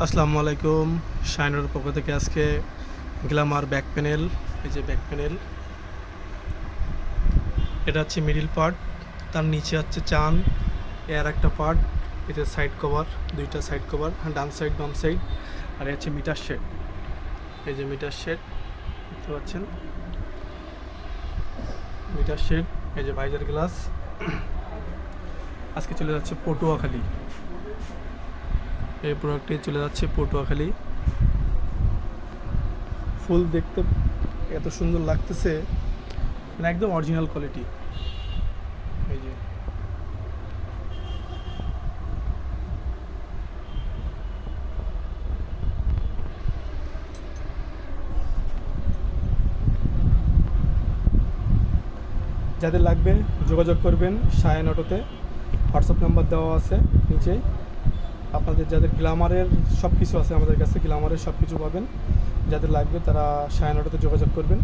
আসসালামু আলাইকুম। শাইনের পক্ষ থেকে আজকে গ্ল্যামার ব্যাক প্যানেল। এই যে ব্যাক প্যানেল, এটা হচ্ছে মিডিল পার্ট, তার নিচে হচ্ছে চান এর একটা পার্ট, এতে সাইড কভার, দুইটা সাইড কভার, ডান সাইড বাম সাইড, আর এই হচ্ছে মিটার শেড। এই যে মিটার শেড দেখতে পাচ্ছেন, মিটার শেড। এই যে ভাইজার গ্লাস। আজকে চলে যাচ্ছে পটুয়াখালী, এই প্রোডাক্টটি চলে যাচ্ছে পটুয়াখালী। ফুল দেখতে এত সুন্দর লাগতেছে, মানে একদম অরিজিনাল কোয়ালিটি। এই যে যাদের লাগবে যোগাযোগ করবেন শায়ান অটোতে, হোয়াটসঅ্যাপ নাম্বার দেওয়া আছে নিচেই। আপনাদের যাদের গ্ল্যামারের সব কিছু আছে আমাদের কাছে, গ্ল্যামারের সব কিছু পাবেন। যাদের লাগবে তারা শায়ান অটোতে যোগাযোগ করবেন।